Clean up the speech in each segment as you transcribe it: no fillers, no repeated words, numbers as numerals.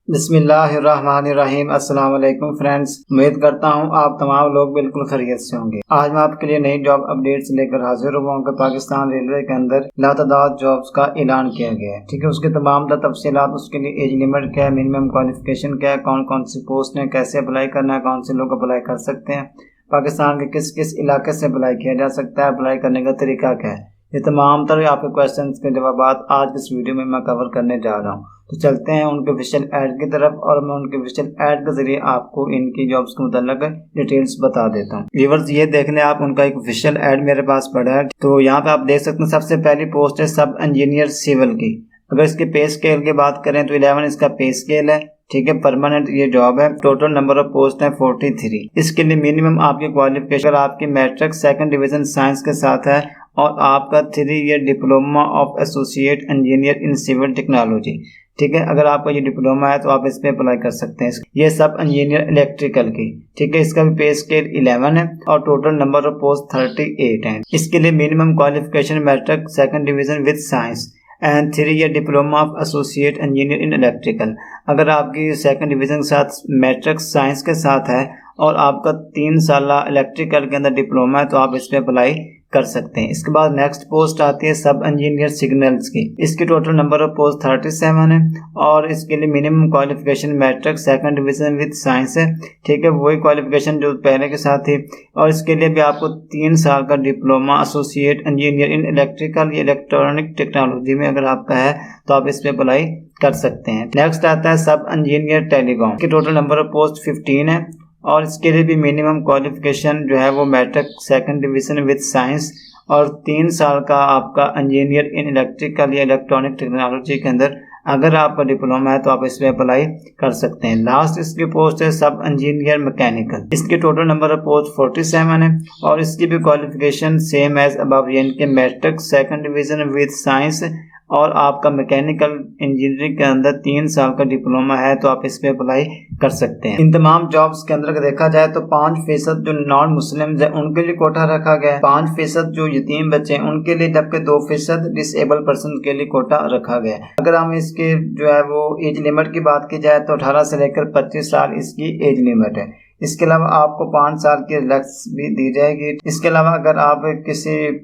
बिस्मिल्लाहिर्रहमानिर्रहीम। अस्सलाम वालेकुम फ्रेंड्स, उम्मीद करता हूँ आप तमाम लोग बिल्कुल खैरियत से होंगे। आज मैं आपके लिए नई जॉब अपडेट्स लेकर हाजिर हुआ हूँ कि पाकिस्तान रेलवे के अंदर लातादाद जॉब्स का ऐलान किया गया है। ठीक है, उसके तमाम तफसीलात, उसके लिए एज लिमिट क्या है, मिनिमम क्वालिफिकेशन क्या है, कौन कौन सी पोस्ट है, कैसे अप्लाई करना है, कौन से लोग अप्लाई कर सकते हैं, पाकिस्तान के किस किस इलाके से अप्लाई किया जा सकता है, अप्लाई करने का तरीका क्या है, ये तमाम तरह आपके क्वेश्चन के जवाब आज इस वीडियो में मैं कवर करने जा रहा हूँ। तो चलते हैं उनके ऑफिशियल ऐड की तरफ और मैं उनके ऑफिशियल ऐड के जरिए आपको इनकी जॉब्स के मुताल्लिक डिटेल्स बता देता हूँ। व्यूअर्स, ये देख लें आप, उनका एक ऑफिशियल ऐड मेरे पास पड़ा है। तो यहाँ पे आप देख सकते हैं, सबसे पहली पोस्ट है सब इंजीनियर सिविल की। अगर इसके पे स्केल की बात करें तो 11 इसका पे स्केल है। ठीक है, परमानेंट ये जॉब है। टोटल नंबर ऑफ पोस्ट है 43। इसके लिए मिनिमम आपकी क्वालिफिकेशन आपकी मैट्रिक सेकंड डिवीजन साइंस के साथ है और आपका 3 year diploma of associate engineer in civil technology. ठीक है, अगर आपका ये डिप्लोमा है तो आप इस पे अप्लाई कर सकते हैं। ये सब इंजीनियर इलेक्ट्रिकल की। ठीक है, इसका भी पे स्केल 11 है और टोटल नंबर ऑफ पोस्ट 38 है। इसके लिए minimum qualification matric second division with science and 3 year diploma of associate engineer in electrical. अगर आपकी सेकंड डिवीजन के साथ मैट्रिक साइंस के साथ है और आपका 3 साल इलेक्ट्रिकल के अंदर डिप्लोमा है तो आप इस पे अप्लाई कर सकते हैं। इसके बाद नेक्स्ट पोस्ट आती है सब इंजीनियर सिग्नल्स की। इसकी टोटल नंबर ऑफ पोस्ट 37 है और इसके लिए minimum qualification matric second division with science है। ठीक है, वही क्वालिफिकेशन जो पहले के साथ थी और इसके लिए भी आपको 3 साल का diploma associate engineer in electrical या इलेक्ट्रॉनिक टेक्नोलॉजी में अगर आपका है तो आप इस पे अप्लाई कर सकते हैं। नेक्स्ट आता है सब इंजीनियर टेलीकॉम की। टोटल नंबर ऑफ पोस्ट 15 है और इसके लिए भी मिनिमम क्वालिफिकेशन जो है वो matric second division with science और 3 साल का आपका इंजीनियर इन इलेक्ट्रिकल या इलेक्ट्रॉनिक टेक्नोलॉजी के अंदर अगर आपका डिप्लोमा है तो आप इसमें अप्लाई कर सकते हैं। लास्ट इसकी पोस्ट है सब इंजीनियर मैकेनिकल। इसकी टोटल नंबर ऑफ पोस्ट 47 है और इसकी भी क्वालिफिकेशन सेम एज अबव, यानी कि matric second division with science और आपका मैकेनिकल इंजीनियरिंग के अंदर 3 साल का डिप्लोमा है तो आप इस पे अप्लाई कर सकते हैं। इन तमाम जॉब्स के अंदर देखा जाए तो 5% जो नॉन मुस्लिम्स है उनके लिए कोटा रखा गया है, 5% जो यतीम बच्चे हैं उनके लिए, जबकि 2% डिसेबल पर्सन के लिए कोटा रखा गया है। अगर हम इसके जो है वो एज लिमिट की बात की जाए तो 18 से लेकर 25 साल इसकी एज लिमिट है। इसके अलावा आपको 5 साल की रिलैक्स भी दी जाएगी। इसके अलावा अगर आप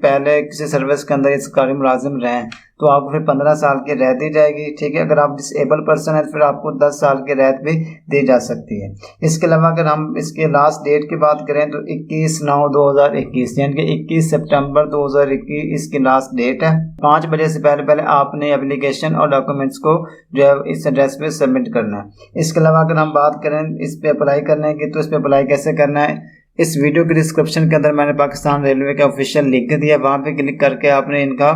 पहले किसी सर्विस के अंदर सरकारी मुलाजिम रहे तो आपको फिर 15 साल की रैयत दी जाएगी। ठीक है, अगर आप डिसेबल पर्सन है तो फिर आपको 10 साल की रैयत भी दी जा सकती है। इसके अलावा अगर हम इसके लास्ट डेट की बात करें तो 21/9/2021 यानी कि 21 सितंबर 2021 इसकी लास्ट डेट है। 5 बजे से पहले आपने एप्लीकेशन और डॉक्यूमेंट्स को जो है इस एड्रेस पे सबमिट करना है। इसके अलावा अगर हम बात करें इस पे अप्लाई करने की तो इस पे अप्लाई कैसे करना है, इस वीडियो के डिस्क्रिप्शन के अंदर मैंने पाकिस्तान रेलवे का ऑफिशियल लिंक दिया, वहां पे क्लिक करके आपने इनका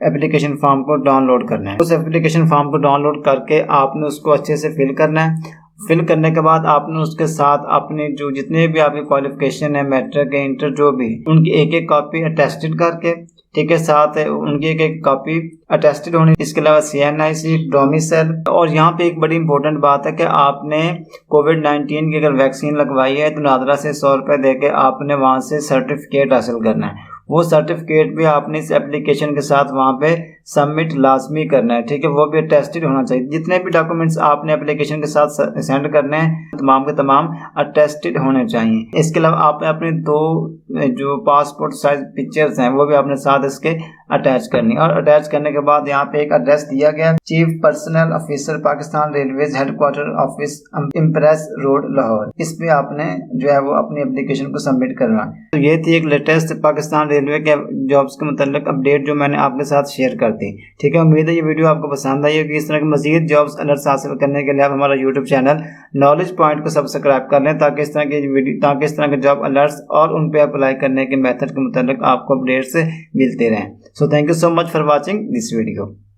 एप्लीकेशन फॉर्म को डाउनलोड करना है। उस एप्लीकेशन फॉर्म को डाउनलोड करके आपने उसको अच्छे से फिल करना है। फिल करने के बाद आपने उसके साथ अपने जो जितने भी आपकी क्वालिफिकेशन है, मैट्रिक है, इंटर जो भी, उनकी एक कॉपी अटेस्टेड करके, ठीक है, साथ है उनकी एक कॉपी अटेस्टेड होनी। इसके अलावा CNIC डोमिसाइल। और यहाँ पे एक बड़ी इंपॉर्टेंट बात है कि आपने कोविड-19 की अगर वैक्सीन लगवाई है तो नादरा से 100 रुपये दे के आपने वहाँ से सर्टिफिकेट हासिल करना है। वो सर्टिफिकेट भी आपने इस एप्लीकेशन के साथ वहाँ पे सबमिट लाजमी करना है। ठीक है, वो भी अटेस्टेड होना चाहिए। जितने भी डॉक्यूमेंट्स आपने एप्लीकेशन के साथ सेंड करने हैं तमाम के तमाम अटेस्टेड होने चाहिए। इसके अलावा आपने अपने 2 जो पासपोर्ट साइज पिक्चर्स हैं वो भी आपने साथ इसके अटैच करनी और अटैच करने के बाद यहाँ पे एक एड्रेस दिया गया, chief personnel officer Pakistan railways headquarter office, impress road, Lahore. इस पे आपने जो है वो अपनी एप्लीकेशन को सबमिट करना है। तो ये थी एक लेटेस्ट पाकिस्तान रेलवे के जॉब्स के मुताल्लिक अपडेट जो मैंने आपके साथ शेयर कर दी। ठीक है, उम्मीद है ये वीडियो आपको पसंद आई होगी। इस तरह के मजीद जॉब्स अलर्ट्स हासिल करने के लिए आप हमारा यूट्यूब चैनल नॉलेज पॉइंट को सब्सक्राइब कर लें ताकि इस तरह के जॉब अलर्ट्स और उन पे अप्लाई करने के मेथड के मुताल्लिक आपको अपडेट्स मिलते रहें। So thank you so much for watching this video.